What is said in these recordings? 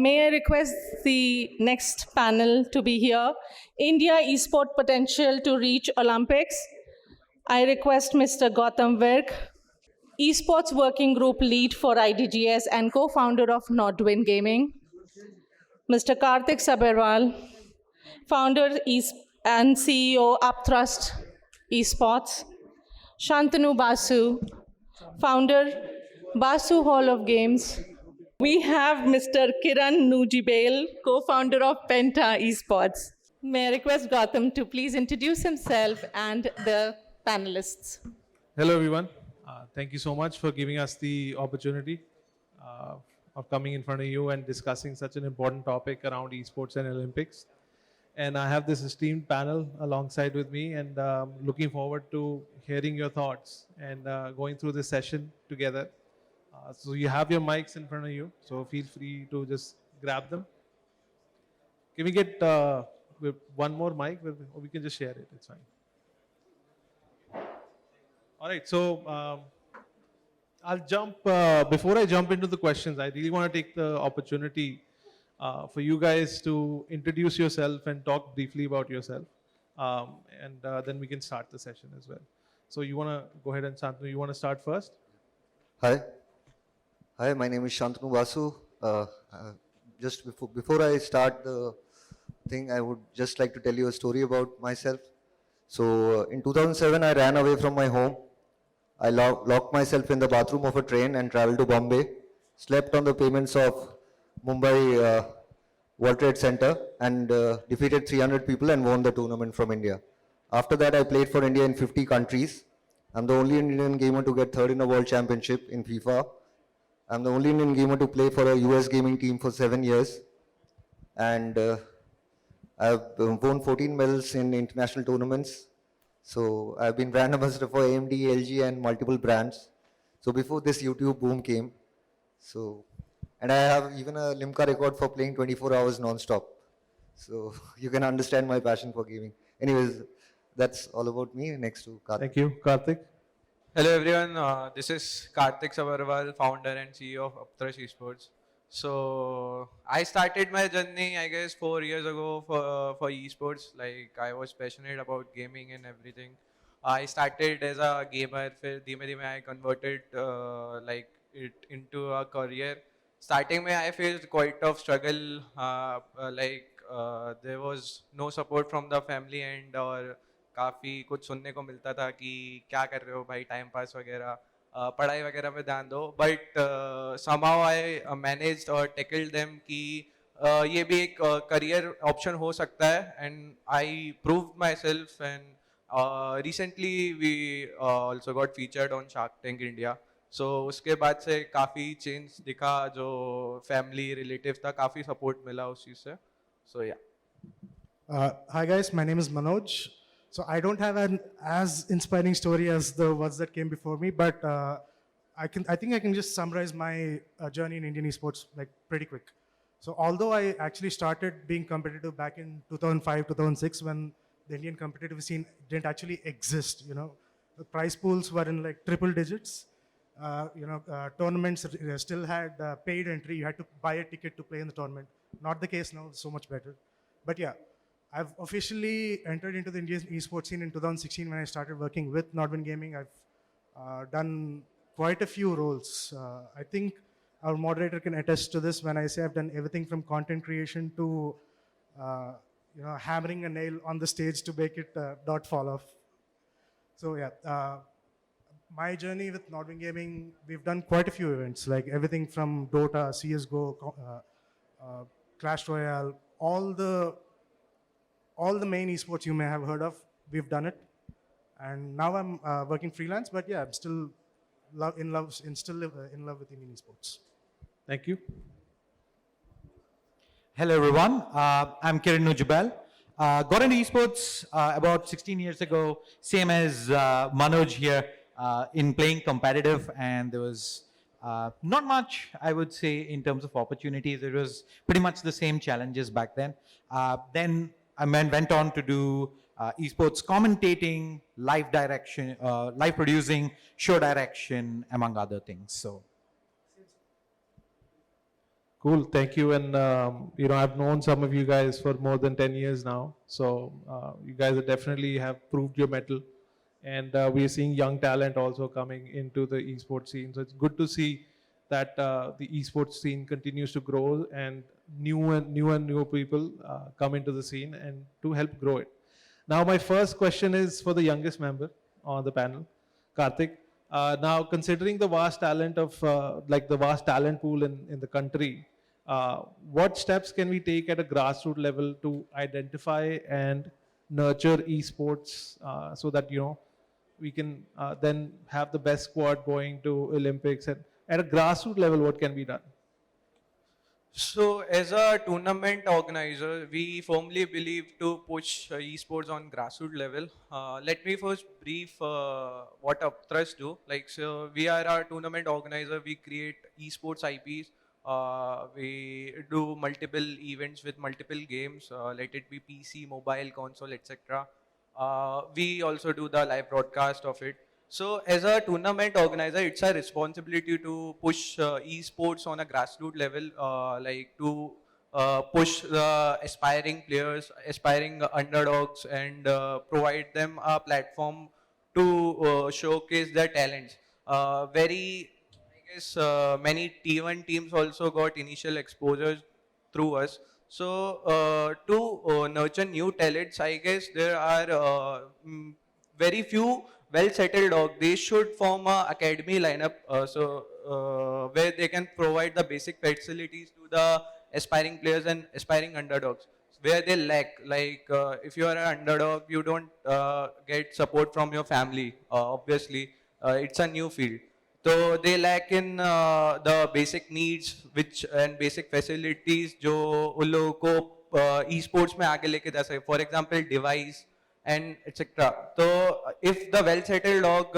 May I request the next panel to be here? India Esport Potential to Reach Olympics. I request Mr. Gautam Virk, Esports Working Group Lead for IDGS and co-founder of NODWIN Gaming. Mr. Kartik Sabherwal, founder and CEO Upthrust Esports. Santanu Basu, founder Basu Hall of Games. We have Mr. Kiran Noojibail, co-founder of Penta Esports. May I request Gautam to please introduce himself and the panelists. Hello, everyone. Thank you so much for giving us the opportunity of coming in front of you and discussing such an important topic around esports and Olympics. And I have this esteemed panel alongside with me, and looking forward to hearing your thoughts and going through this session together. So you have your mics in front of you, so feel free to just grab them. Can we get one more mic, or we can just share it? It's fine. All right, so I'll jump, before I jump into the questions, I really want to take the opportunity for you guys to introduce yourself and talk briefly about yourself. And then we can start the session as well. So you want to go ahead and Santanu, you want to start first? Hi. Hi, my name is Santanu Basu. Just before I start the thing, I would just like to tell you a story about myself. So in 2007, I ran away from my home. I locked myself in the bathroom of a train and traveled to Bombay, slept on the pavements of Mumbai World Trade Center and defeated 300 people and won the tournament from India. After that, I played for India in 50 countries. I'm the only Indian gamer to get third in a world championship in FIFA. I'm the only Indian gamer to play for a US gaming team for 7 years. And I've won 14 medals in international tournaments. So I've been brand ambassador for AMD, LG and multiple brands. So before this YouTube boom came, and I have even a Limca record for playing 24 hours non-stop. So you can understand my passion for gaming. Anyways, that's all about me. Next to Kartik. Thank you. Kartik? Hello everyone, this is Kartik Sabherwal, founder and CEO of Upthrust Esports. So I started my journey, I guess, 4 years ago for esports. Like I was passionate about gaming and everything. I started as a gamer. फिर धीमे धीमे I converted like it into a career. Starting में I faced quite of struggle. There was no support from the family end और काफ़ी कुछ सुनने को मिलता था कि क्या कर रहे हो भाई टाइम पास वगैरह पढ़ाई वगैरह में ध्यान दो but somehow I managed or tackled them कि ये भी एक करियर ऑप्शन हो सकता है and I proved myself and recently we also got featured on Shark Tank India. So उसके बाद से काफ़ी चेंज दिखा जो फैमिली रिलेटिव था काफ़ी सपोर्ट मिला उस चीज़ से. So yeah. Hi guys, my name is Manoj. So I don't have an as inspiring story as the ones that came before me, but I think I can just summarize my journey in Indian esports like pretty quick. So although I actually started being competitive back in 2005, 2006 when the Indian competitive scene didn't actually exist, you know, the prize pools were in like triple digits. Tournaments still had paid entry. You had to buy a ticket to play in the tournament. Not the case now, so much better. But yeah. I've officially entered into the Indian esports scene in 2016 when I started working with NODWIN Gaming. I've done quite a few roles. I think our moderator can attest to this when I say I've done everything from content creation to hammering a nail on the stage to make it not fall off. So yeah, my journey with NODWIN Gaming, we've done quite a few events, like everything from Dota, CSGO, Clash Royale, all the main esports you may have heard of, we've done it. And now I'm working freelance, but yeah, I'm still in love with Indian esports. Thank you. Hello everyone, I'm Kiran Noojibail. Got into esports about 16 years ago, same as Manoj here, in playing competitive, and there was not much, I would say, in terms of opportunities. It was pretty much the same challenges back then. Then I went on to do esports commentating, live direction, live producing, show direction, among other things. So, Cool, thank you. And you know, I've known some of you guys for more than 10 years now. So you guys are definitely have proved your mettle. And we are seeing young talent also coming into the esports scene. So it's good to see that the esports scene continues to grow and new people come into the scene and to help grow it. Now, my first question is for the youngest member on the panel, Kartik. Now, considering the vast talent of like the vast talent pool in the country, what steps can we take at a grassroots level to identify and nurture esports so that you know we can then have the best squad going to Olympics? And at a grassroots level, what can be done? So, as a tournament organizer, we firmly believe to push esports on grassroots level. Let me first brief what Upthrust do. Like, so we are a tournament organizer. We create esports IPs. We do multiple events with multiple games. Let it be PC, mobile, console, etc. We also do the live broadcast of it. So as a tournament organizer, it's a responsibility to push esports on a grassroots level, like to push the aspiring players, aspiring underdogs, and provide them a platform to showcase their talents. I guess many T1 teams also got initial exposure through us. So to nurture new talents, I guess there are very few well-settled dogs. They should form a academy lineup, where they can provide the basic facilities to the aspiring players and aspiring underdogs. Where they lack, like if you are an underdog, you don't get support from your family. Obviously, it's a new field. So they lack in the basic needs which and basic facilities जो उन लोगों को esports में आगे लेके जा सके. For example, device and etc. So if the well-settled dog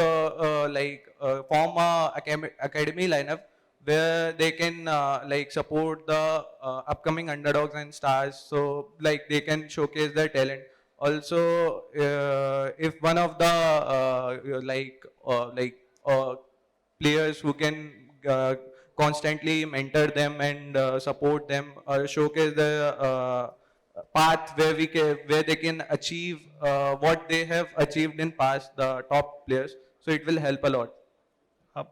form a academy lineup where they can like support the upcoming underdogs and stars, so like they can showcase their talent. Also, if one of the players who can constantly mentor them and support them or showcase the path where they can achieve what they have achieved in past, the top players. So it will help a lot.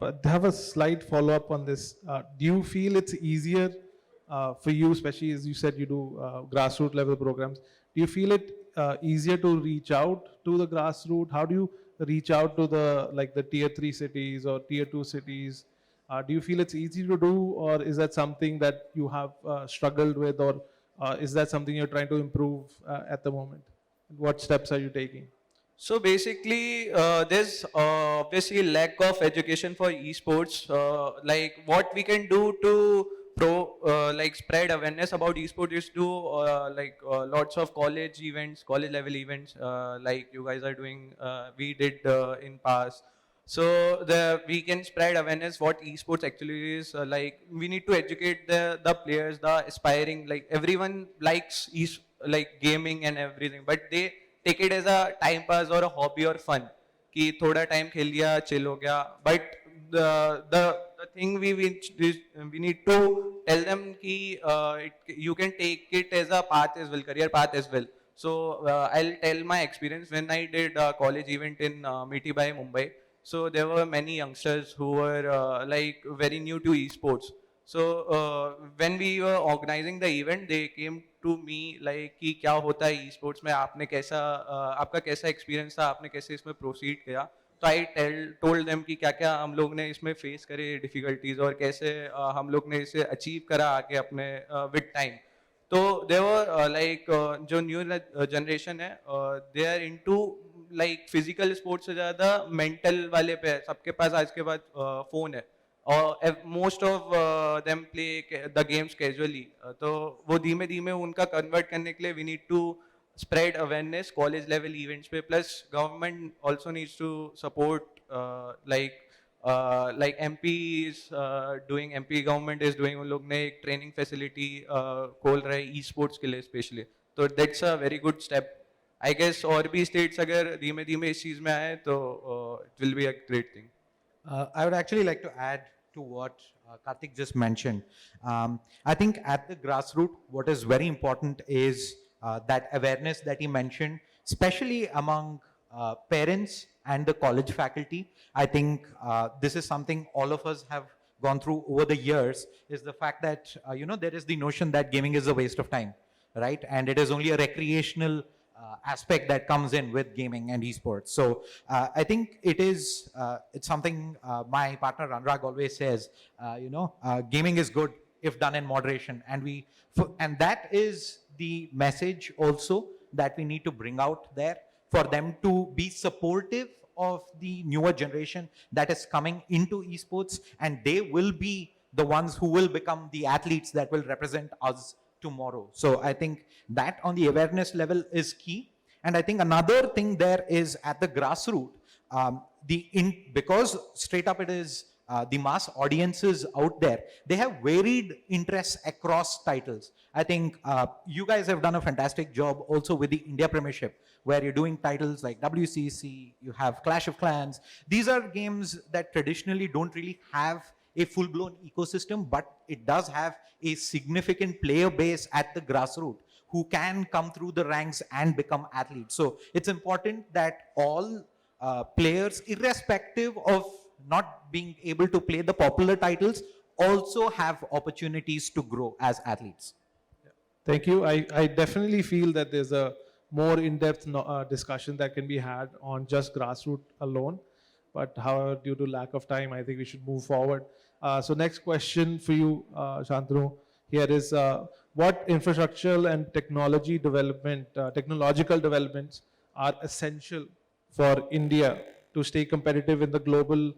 But I have a slight follow-up on this. Do you feel it's easier for you, especially as you said you do grassroots level programs? Do you feel it easier to reach out to the grassroots? How do you reach out to the tier 3 cities or tier 2 cities? Do you feel it's easy to do, or is that something that you have struggled with, or is that something you're trying to improve at the moment? What steps are you taking? So basically, there's obviously lack of education for esports. Like what we can do to spread awareness about esports is do lots of college events, college level events, like you guys are doing. We did in past. So we can spread awareness what esports actually is. Like we need to educate the players, the aspiring. Like everyone likes gaming and everything, but they take it as a time pass or a hobby or fun. कि थोड़ा time खेल लिया, chill हो गया. But the thing we need to tell them कि you can take it as a path as well, career path as well. So I'll tell my experience when I did a college event in Mitibai, Mumbai. So there were many youngsters who were very new to esports. So when we were organizing the event, they came to me like कि क्या होता है esports में, आपने कैसा आपका कैसा experience था, आपने कैसे इसमें proceed किया. तो I told them कि क्या क्या हम लोग ने इसमें face करे difficulties और कैसे हम लोग ने इसे achieve करा आगे अपने with time. तो they were जो new generation है, they are into like physical sports से ज़्यादा mental वाले पे है. सबके पास आज के बाद phone है. Most of them play the games casually. तो वो धीमे धीमे उनका convert करने के लिए we need to spread awareness college level events पे. Plus government also needs to support like MP is doing, MP government is doing, उन लोग ने एक training facility खोल रहे हैं esports के लिए especially. तो that's a very good step. I guess और भी states अगर धीमे धीमे इस चीज में आए तो it will be a great thing. I would actually like to add to what Kartik just mentioned. I think at the grassroots, what is very important is that awareness that he mentioned, especially among parents and the college faculty. I think this is something all of us have gone through over the years, is the fact that, there is the notion that gaming is a waste of time, right? And it is only a recreational aspect that comes in with gaming and esports. So I think it's something my partner Anurag always says, gaming is good if done in moderation. And that is the message also that we need to bring out there for them to be supportive of the newer generation that is coming into esports, and they will be the ones who will become the athletes that will represent us tomorrow. So I think that on the awareness level is key. And I think another thing there is at the grassroots, because straight up it is the mass audiences out there, they have varied interests across titles. I think you guys have done a fantastic job also with the India Premiership, where you're doing titles like WCC, you have Clash of Clans. These are games that traditionally don't really have a full-blown ecosystem, but it does have a significant player base at the grassroots who can come through the ranks and become athletes. So it's important that all players, irrespective of not being able to play the popular titles, also have opportunities to grow as athletes. Thank you. I definitely feel that there's a more in-depth discussion that can be had on just grassroots alone. But however, due to lack of time, I think we should move forward. So next question for you, Shantanu, here is what infrastructural and technological developments are essential for India to stay competitive in the global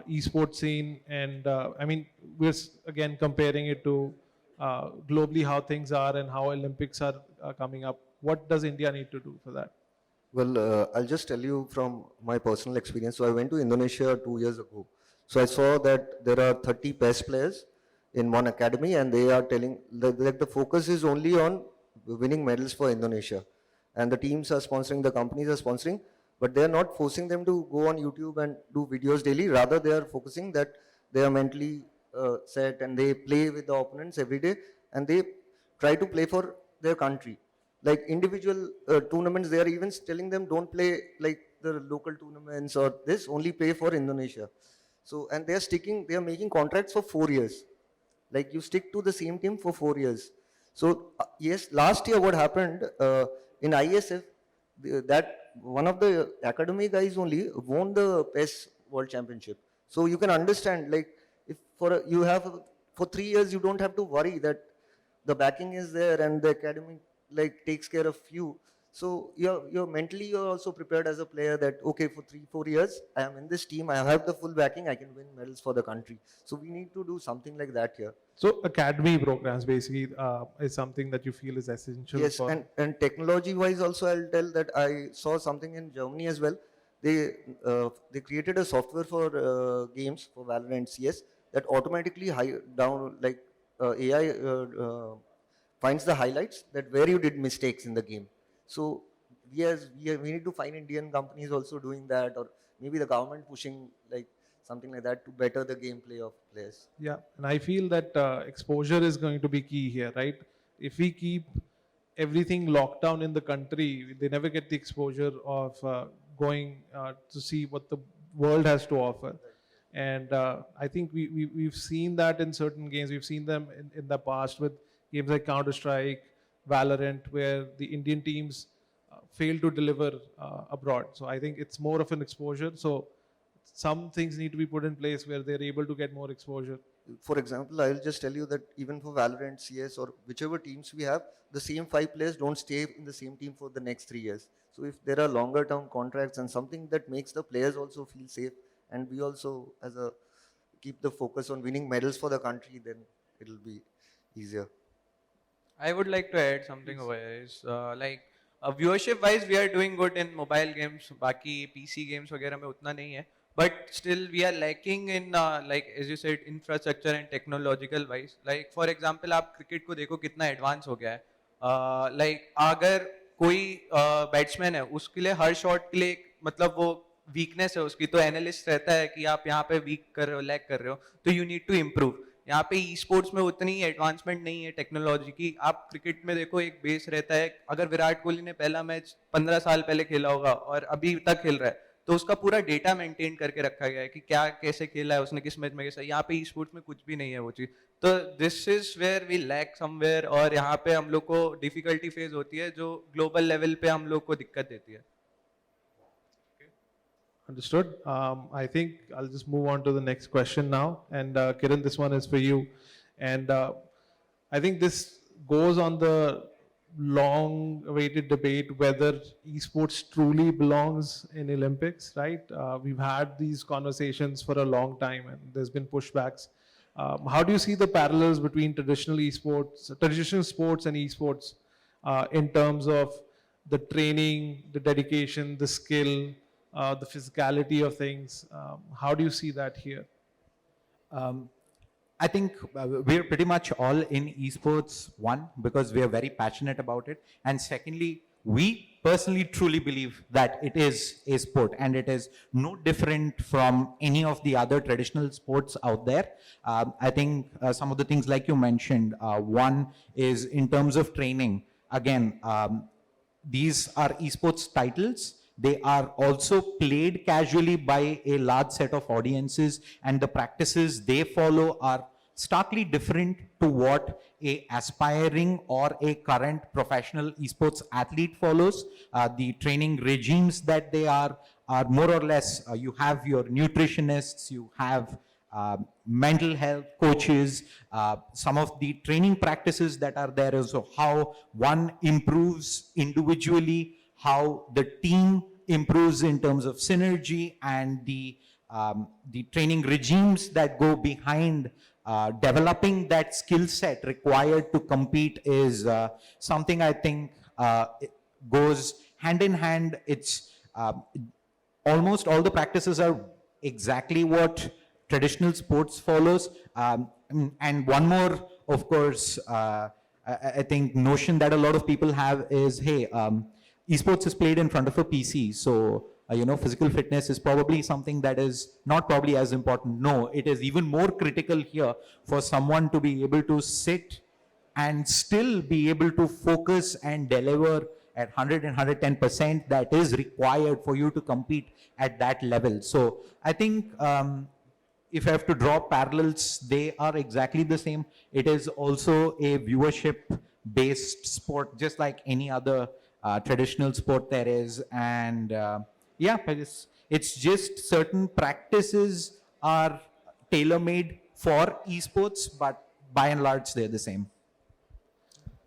esports scene? And I mean, we're again comparing it to globally how things are and how Olympics are coming up. What does India need to do for that? Well, I'll just tell you from my personal experience. So I went to Indonesia 2 years ago. So I saw that there are 30 best players in one academy, and they are telling that the focus is only on winning medals for Indonesia. And the teams are sponsoring, the companies are sponsoring, but they are not forcing them to go on YouTube and do videos daily. Rather, they are focusing that they are mentally set and they play with the opponents every day, and they try to play for their country. Like individual tournaments, they are even telling them don't play like the local tournaments or this, only play for Indonesia. So, and they are making contracts for 4 years. Like you stick to the same team for 4 years. So yes, last year what happened in ISF, that one of the academy guys only won the PES World Championship. So you can understand, like if for 3 years you don't have to worry that the backing is there and the academy like takes care of you. So you're mentally you're also prepared as a player that okay, for 3-4 years I am in this team, I have the full backing, I can win medals for the country. So we need to do something like that here. So academy programs basically is something that you feel is essential. Yes, for and technology wise also I'll tell that I saw something in Germany as well. They created a software for games for Valorant CS that automatically AI finds the highlights that where you did mistakes in the game. So we need to find Indian companies also doing that, or maybe the government pushing like something like that to better the gameplay of players. Yeah, and I feel that exposure is going to be key here, right? If we keep everything locked down in the country, they never get the exposure of going to see what the world has to offer. And I think we've seen that in certain games. We've seen them in the past with games like Counter-Strike, Valorant, where the Indian teams fail to deliver abroad. So I think it's more of an exposure. So some things need to be put in place where they're able to get more exposure. For example, I'll just tell you that even for Valorant, CS, or whichever teams we have, the same 5 players don't stay in the same team for the next 3 years. So if there are longer term contracts and something that makes the players also feel safe, and we also keep the focus on winning medals for the country, then it'll be easier. I would like to add something over here. Is viewership wise, we are doing good in mobile games. बाकी PC games वगैरह में उतना नहीं है. But still, we are lacking in like as you said, infrastructure and technological wise. Like for example, आप cricket को देखो कितना advance हो गया है. Like अगर कोई batsman है, उसके लिए हर shot के लिए मतलब वो वीकनेस है उसकी, तो एनालिस्ट रहता है कि आप यहाँ पे वीक कर रहे हो, लैग कर रहे हो, तो यू नीड टू इम्प्रूव। यहाँ पे ई स्पोर्ट्स में उतनी एडवांसमेंट नहीं है टेक्नोलॉजी की। आप क्रिकेट में देखो एक बेस रहता है, अगर विराट कोहली ने पहला मैच 15 साल पहले खेला होगा और अभी तक खेल रहा है, तो उसका पूरा डेटा मेंटेन करके रखा गया है कि क्या कैसे खेला है उसने, किस मैच में कैसा। यहाँ पे ई स्पोर्ट्स में कुछ भी नहीं है वो चीज़। तो this is where we lack somewhere, और यहाँ पे हम लोग को डिफिकल्टी फेस होती है जो ग्लोबल लेवल पे हम लोग को दिक्कत देती है। Understood. I think I'll just move on to the next question now. And Kiran, this one is for you. And I think this goes on the long-awaited debate whether esports truly belongs in Olympics, right? We've had these conversations for a long time, and there's been pushbacks. How do you see the parallels between traditional sports and esports in terms of the training, the dedication, the skill, the physicality of things? How do you see that here? I think we're pretty much all in esports, one, because we are very passionate about it. And secondly, we personally truly believe that it is a sport and it is no different from any of the other traditional sports out there. I think some of the things like you mentioned, one is in terms of training. Again, these are esports titles. They are also played casually by a large set of audiences, and the practices they follow are starkly different to what a aspiring or a current professional esports athlete follows. The training regimes that they are more or less, you have your nutritionists, you have mental health coaches, some of the training practices that are there is how one improves individually, how the team improves in terms of synergy, and the training regimes that go behind developing that skill set required to compete is something I think goes hand in hand. It's almost all the practices are exactly what traditional sports follows. And one more, of course, I think notion that a lot of people have is, hey, esports is played in front of a PC, so physical fitness is probably something that is not probably as important. No, it is even more critical here for someone to be able to sit and still be able to focus and deliver at 100 and 110% that is required for you to compete at that level. So I think if I have to draw parallels, they are exactly the same. It is also a viewership-based sport, just like any other traditional sport there is. And it's just certain practices are tailor-made for esports, but by and large, they're the same.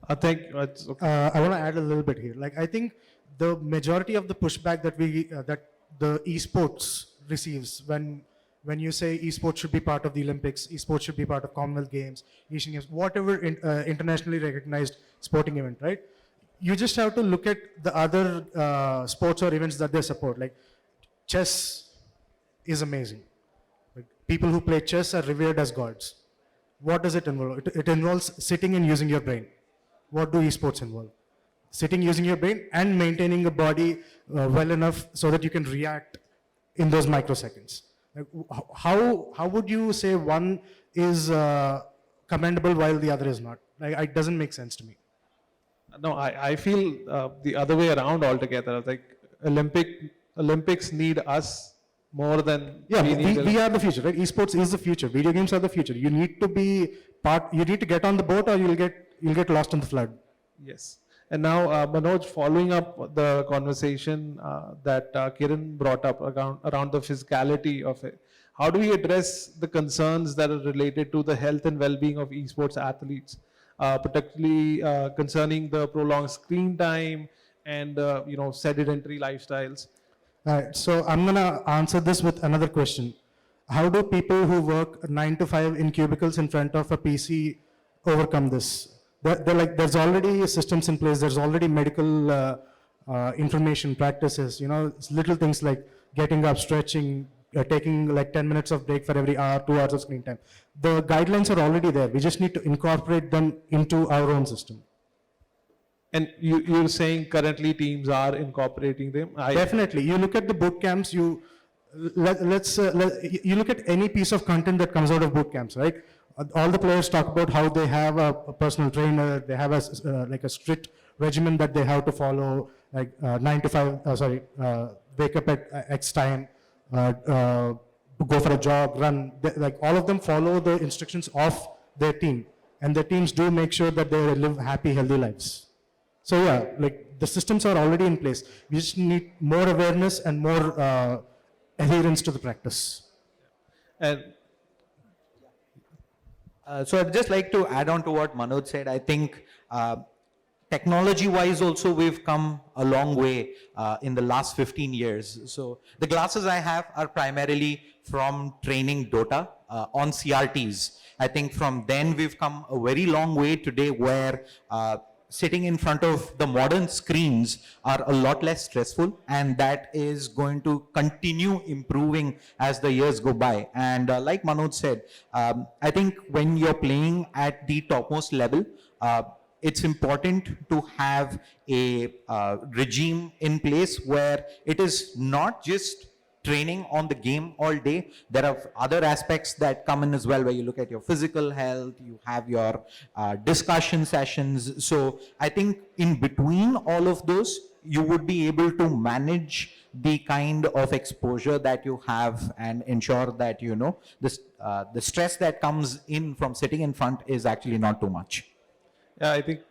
I think I want to add a little bit here. Like, I think the majority of the pushback that that the esports receives when you say esports should be part of the Olympics, esports should be part of Commonwealth Games, Asian Games, whatever internationally recognized sporting event, right? You just have to look at the other sports or events that they support. Like chess is amazing. Like, people who play chess are revered as gods. What does it involve? It involves sitting and using your brain. What do esports involve? Sitting, using your brain, and maintaining a body well enough so that you can react in those microseconds. Like, how would you say one is commendable while the other is not? Like, it doesn't make sense to me. No, I feel the other way around altogether. Like Olympics need us more than we are the future, right? Esports is the future. Video games are the future. You need to be part. You need to get on the boat, or you'll get lost in the flood. Yes. And now, Manoj, following up the conversation that Kiran brought up around the physicality of it, how do we address the concerns that are related to the health and well-being of esports athletes? Particularly concerning the prolonged screen time and sedentary lifestyles. All right, so I'm gonna answer this with another question. How do people who work 9 to 5 in cubicles in front of a PC overcome this? They're like, there's already systems in place. There's already medical information practices. Little things like getting up, stretching, taking like 10 minutes of break for every hour, 2 hours of screen time. The guidelines are already there. We just need to incorporate them into our own system. And you're saying currently teams are incorporating them? Definitely. You look at the boot camps, you look at any piece of content that comes out of boot camps, right? All the players talk about how they have a personal trainer, they have like a strict regimen that they have to follow, like 9 to 5, wake up at X time, go for a jog, run. Like all of them follow the instructions of their team. And their teams do make sure that they live happy, healthy lives. So yeah, like the systems are already in place. We just need more awareness and more adherence to the practice. And So I'd just like to add on to what Manoj said. I think technology-wise also we've come a long way in the last 15 years. So the glasses I have are primarily from training Dota on CRTs. I think from then we've come a very long way today where sitting in front of the modern screens are a lot less stressful, and that is going to continue improving as the years go by. And like Manoj said, I think when you're playing at the topmost level, it's important to have a regime in place where it is not just training on the game all day. There are other aspects that come in as well, where you look at your physical health, you have your discussion sessions. So I think in between all of those, you would be able to manage the kind of exposure that you have and ensure that, you know, this, the stress that comes in from sitting in front is actually not too much. yeah, I think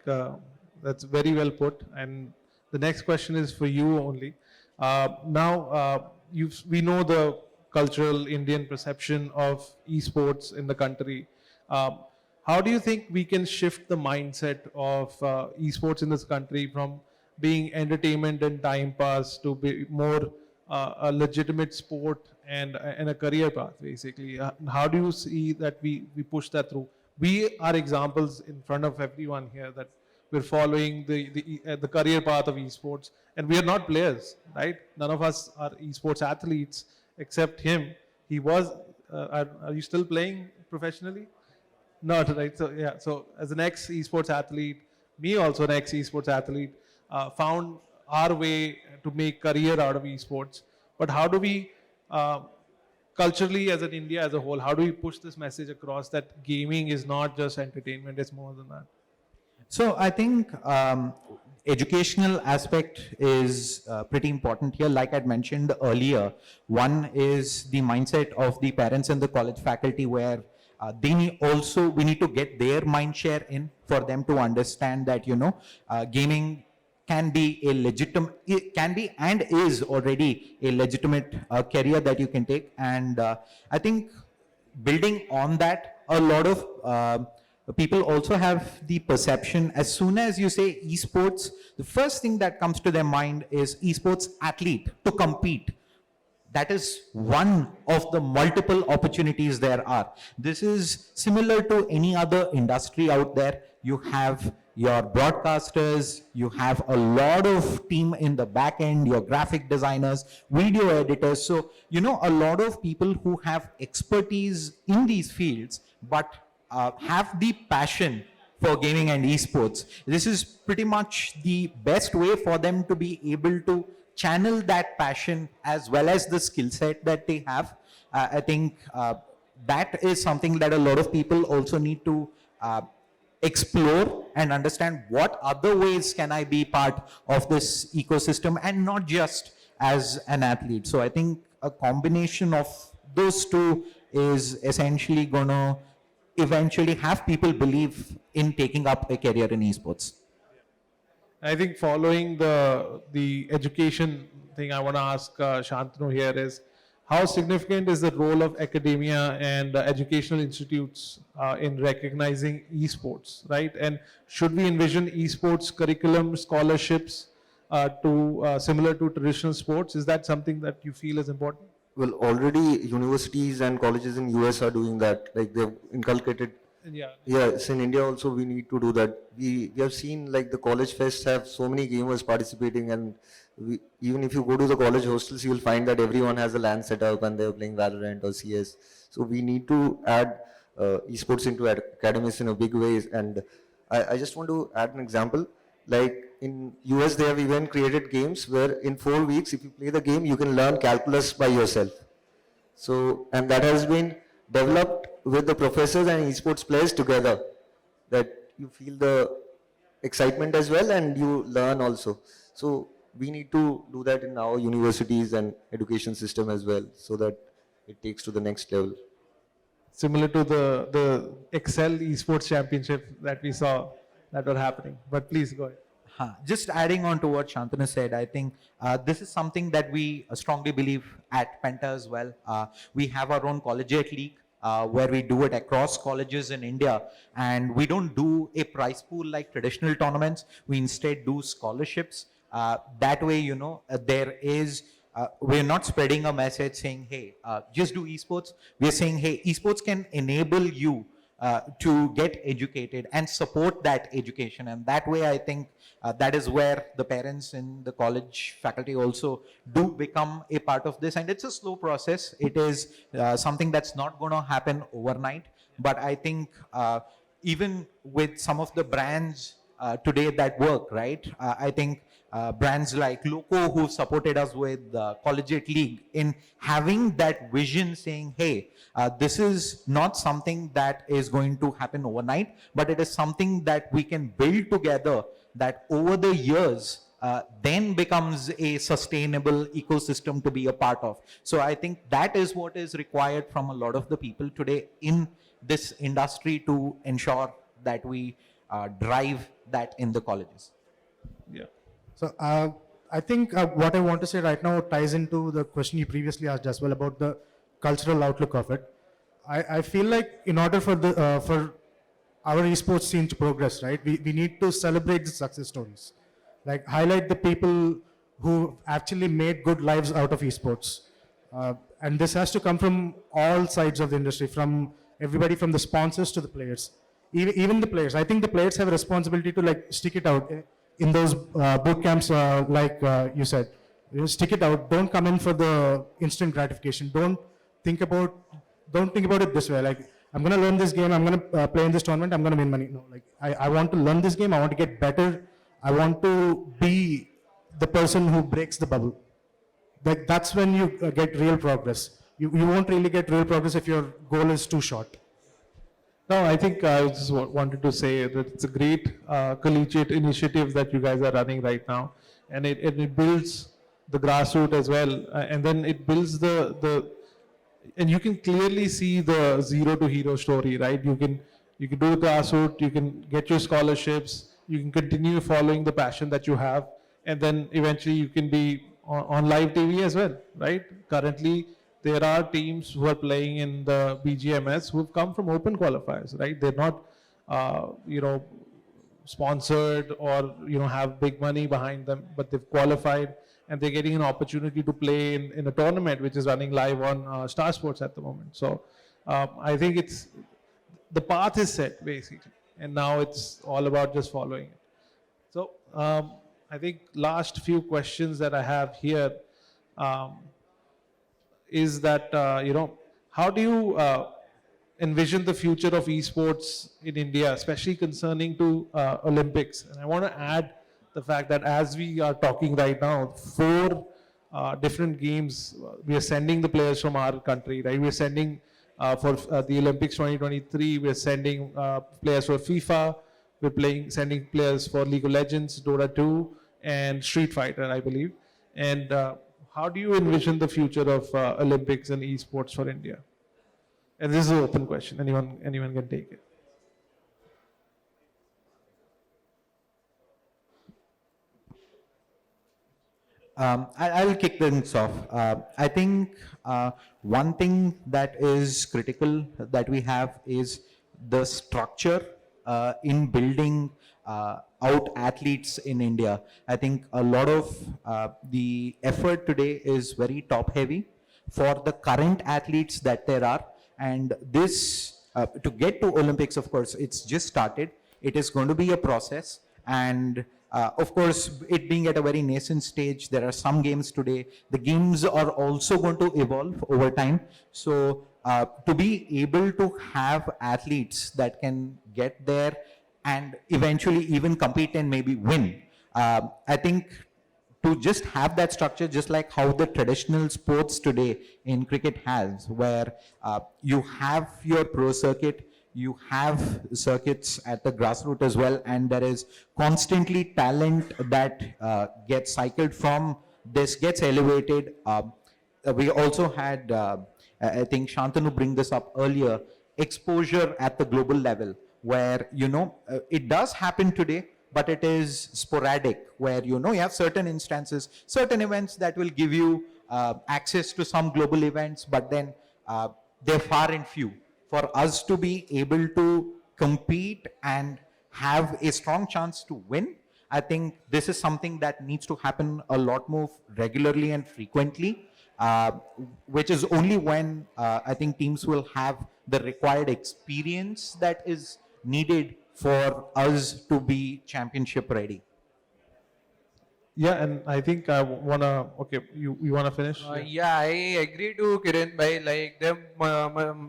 that's very well put. And the next question is for you only. We know the cultural Indian perception of esports in the country. How do you think we can shift the mindset of esports in this country from being entertainment and time pass to be more a legitimate sport and a career path, basically? How do you see that we push that through? We are examples in front of everyone here that we're following the career path of esports, and we are not players, right? None of us are esports athletes except him. He was. Are you still playing professionally? Not right. So yeah. So as an ex-esports athlete, me also an ex-esports athlete, found our way to make career out of esports. But how do we, culturally as an India as a whole, how do we push this message across that gaming is not just entertainment; it's more than that? So I think educational aspect is pretty important here. Like I'd mentioned earlier, one is the mindset of the parents and the college faculty, where we need to get their mind share in for them to understand that, you know, gaming can be a legitimate, it can be and is already a legitimate career that you can take. And I think building on that, a lot of people also have the perception, as soon as you say esports, the first thing that comes to their mind is esports athlete to compete. That is one of the multiple opportunities there are. This is similar to any other industry out there. You have your broadcasters, you have a lot of team in the back end, your graphic designers, video editors. So, you know, a lot of people who have expertise in these fields, but have the passion for gaming and esports. This is pretty much the best way for them to be able to channel that passion as well as the skill set that they have. I think that is something that a lot of people also need to explore and understand, what other ways can I be part of this ecosystem and not just as an athlete. So I think a combination of those two is essentially going to eventually have people believe in taking up a career in esports. I think following the education thing, I want to ask Shantanu here is, how significant is the role of academia and educational institutes in recognizing esports, right? And should we envision esports curriculum scholarships similar to traditional sports? Is that something that you feel is important? Well, already universities and colleges in US are doing that. Like they've inculcated. Yeah. Yes, in India also we need to do that. We have seen like the college fests have so many gamers participating, and even if you go to the college hostels, you will find that everyone has a LAN setup and they're playing Valorant or CS. So we need to add esports into academies in a big way. And I just want to add an example. Like in US, they have even created games where in 4 weeks, if you play the game, you can learn calculus by yourself. So, and that has been developed with the professors and esports players together, that you feel the excitement as well and you learn also. So we need to do that in our universities and education system as well, so that it takes to the next level. Similar to the Excel Esports Championship that we saw that were happening. But please go ahead. Just adding on to what Shantanu said, I think this is something that we strongly believe at Penta as well. We have our own collegiate league where we do it across colleges in India, and we don't do a prize pool like traditional tournaments. We instead do scholarships. That way, there is. We're not spreading a message saying, hey, just do esports. We're saying, hey, esports can enable you to get educated and support that education. And that way, I think that is where the parents in the college faculty also do become a part of this. And it's a slow process. It is something that's not going to happen overnight. But I think even with some of the brands today that work, right? I think brands like Loco, who supported us with Collegiate League, in having that vision saying, hey, this is not something that is going to happen overnight, but it is something that we can build together that over the years then becomes a sustainable ecosystem to be a part of. So I think that is what is required from a lot of the people today in this industry to ensure that we drive that in the colleges. Yeah. So I think what I want to say right now ties into the question you previously asked as well about the cultural outlook of it. I feel like in order for our esports scene to progress, right, we need to celebrate the success stories, like highlight the people who actually made good lives out of esports. And this has to come from all sides of the industry, from everybody, from the sponsors to the players. Even the players. I think the players have a responsibility to like stick it out in those boot camps, like you said. Stick it out. Don't come in for the instant gratification. Don't think about it this way. Like, I'm going to learn this game. I'm going to play in this tournament. I'm going to win money. No, like I want to learn this game. I want to get better. I want to be the person who breaks the bubble. Like, that's when you get real progress. You won't really get real progress if your goal is too short. No, I think I just wanted to say that it's a great collegiate initiative that you guys are running right now, and it builds the grassroots as well, and then it builds and you can clearly see the zero to hero story, right? You can do the grassroots, you can get your scholarships, you can continue following the passion that you have, and then eventually you can be on live TV as well, right? Currently, there are teams who are playing in the BGMS who have come from open qualifiers, right? They're not, sponsored or, have big money behind them, but they've qualified and they're getting an opportunity to play in a tournament which is running live on Star Sports at the moment. So I think the path is set basically, and now it's all about just following it. So I think last few questions that I have here, is that, how do you envision the future of esports in India, especially concerning to Olympics? And I want to add the fact that as we are talking right now, 4 different games, we are sending the players from our country, right? We are sending for the Olympics 2023, we are sending players for FIFA, we're sending players for League of Legends, Dota 2, and Street Fighter, I believe. And how do you envision the future of Olympics and esports for India? And this is an open question. Anyone can take it. I'll kick things off. I think one thing that is critical that we have is the structure in building out athletes in India. I think a lot of the effort today is very top heavy for the current athletes that there are. And this, to get to Olympics, of course, it's just started. It is going to be a process. And of course, it being at a very nascent stage, there are some games today. The games are also going to evolve over time. So to be able to have athletes that can get there and eventually even compete and maybe win. I think to just have that structure, just like how the traditional sports today in cricket has, where you have your pro circuit, you have circuits at the grassroots as well, and there is constantly talent that gets cycled from this, gets elevated. We also had, I think Shantanu bring this up earlier, exposure at the global level, where, it does happen today, but it is sporadic, where, you have certain instances, certain events that will give you access to some global events, but then they're far and few. For us to be able to compete and have a strong chance to win, I think this is something that needs to happen a lot more regularly and frequently, which is only when I think teams will have the required experience that is needed for us to be championship ready. Yeah, and I think I wanna. Okay, you wanna finish? Yeah, I agree to Kiran bhai. Like there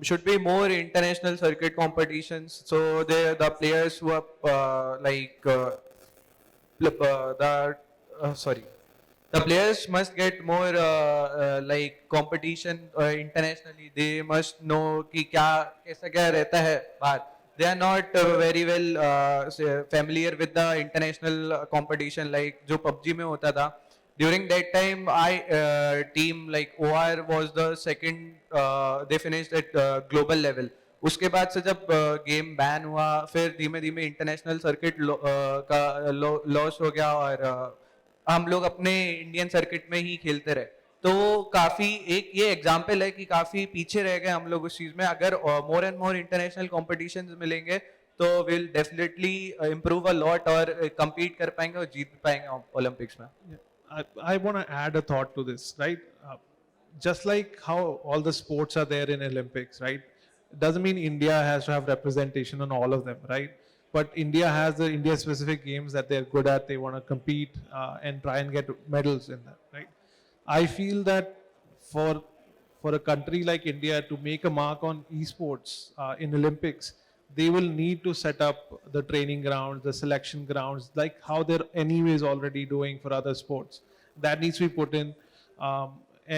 should be more international circuit competitions. So the players who are sorry, the players must get more like competition internationally. They must know कि क्या कैसा क्या रहता है बाहर. They are not very well familiar with the international competition like जो PUBG में होता था. During that time, team like OR was the second. They finished at global level. उसके बाद से जब गेम बैन हुआ, फिर धीमे धीमे इंटरनेशनल सर्किट का लॉस हो गया और हम लोग अपने इंडियन सर्किट में ही खेलते रहे. तो काफी एक ये एग्जाम्पल है कि काफी पीछे रह गए हम लोग उस चीज में. अगर more and more international competitions मिलेंगे तो will definitely improve a lot और compete कर पाएंगे और जीत पाएंगे ओलंपिक्स में. I want to add a thought to this, right? Just like how all the sports are there in Olympics, right? It doesn't mean India has to have representation on all of them, right? But India has the India-specific games that they're good at. They want to compete and try and get medals in that, right? I feel that for a country like India to make a mark on esports in Olympics, they will need to set up the training grounds, the selection grounds, like how they're anyways already doing for other sports. That needs to be put in,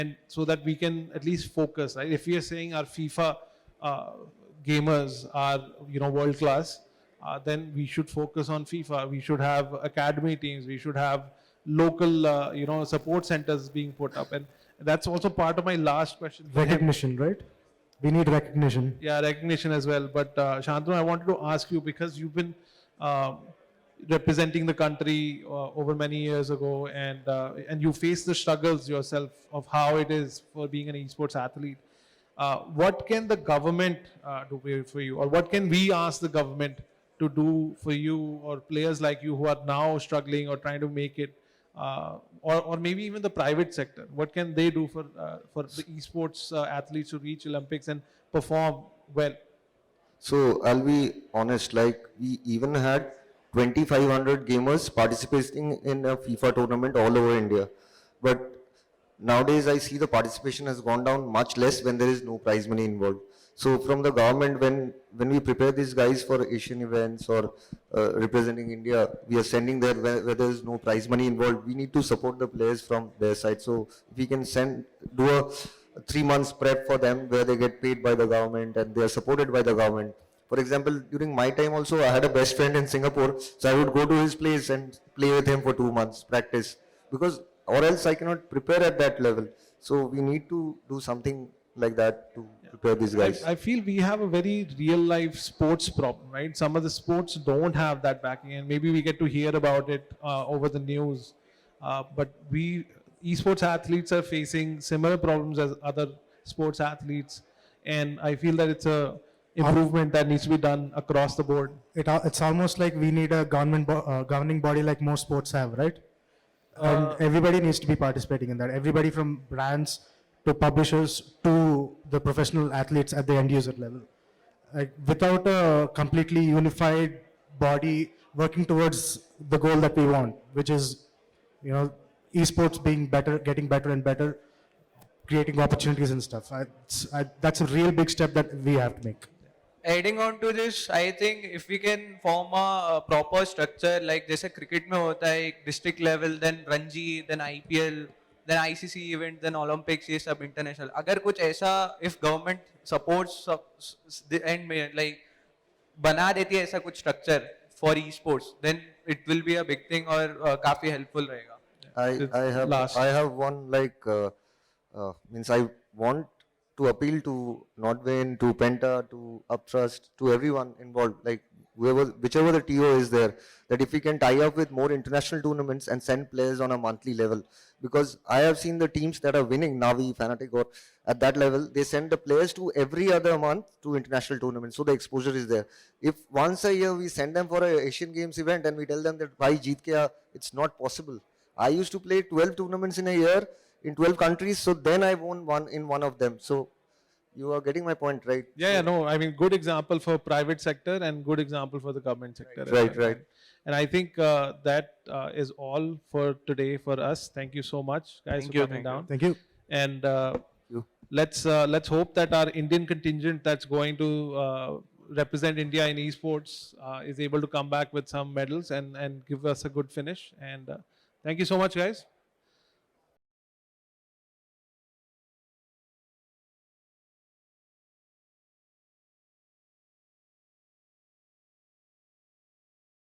and so that we can at least focus. Right? If we are saying our FIFA gamers are world class, then we should focus on FIFA. We should have academy teams. We should have local support centers being put up, and that's also part of my last question. Recognition, right? We need recognition. Yeah, recognition as well. But Shantanu, I wanted to ask you, because you've been representing the country over many years ago, and you face the struggles yourself of how it is for being an esports athlete. What can the government do for you, or what can we ask the government to do for you or players like you who are now struggling or trying to make it, or maybe even the private sector? What can they do for the esports athletes to reach Olympics and perform well? So I'll be honest, like we even had 2,500 gamers participating in a FIFA tournament all over India. But nowadays I see the participation has gone down much less when there is no prize money involved. So from the government, when we prepare these guys for Asian events or representing India, we are sending there where there is no prize money involved. We need to support the players from their side. So if we can do a 3 months prep for them where they get paid by the government and they are supported by the government. For example, during my time also, I had a best friend in Singapore, so I would go to his place and play with him for 2 months, practice, because or else I cannot prepare at that level. So we need to do something like that to prepare these guys. I feel we have a very real life sports problem, right? Some of the sports don't have that backing, and maybe we get to hear about it over the news. But esports athletes are facing similar problems as other sports athletes, and I feel that it's a improvement that needs to be done across the board. It's almost like we need a governing body like most sports have, right? And everybody needs to be participating in that. Everybody from brands to publishers to the professional athletes at the end user level. Like without a completely unified body working towards the goal that we want, which is, esports being better, getting better and better, creating opportunities and stuff. That's a real big step that we have to make. Adding on to this, I think if we can form a proper structure like जैसे cricket में होता है एक district level, then Ranji, then IPL, then ICC event, then Olympics, ये सब international. अगर कुछ ऐसा if government supports the end में like बना देती है ऐसा कुछ structure for esports, then it will be a big thing और काफी helpful रहेगा. I have one like means I want to appeal to NODWIN, to Penta, to Upthrust, to everyone involved, like whichever the TO is there, that if we can tie up with more international tournaments and send players on a monthly level, because I have seen the teams that are winning, Navi, Fnatic, or at that level, they send the players to every other month to international tournaments, so the exposure is there. If once a year we send them for a Asian Games event and we tell them that bhai jeet ke aa, it's not possible. I used to play 12 tournaments in a year in 12 countries, so then I won one in one of them. So you are getting my point, right? Yeah, no, I mean, good example for private sector and good example for the government sector. Right, right. And I think that is all for today for us. Thank you so much, guys, Thank for you, coming thank you. down. Thank you. And You. let's hope that our Indian contingent that's going to represent India in esports is able to come back with some medals and give us a good finish. And thank you so much, guys.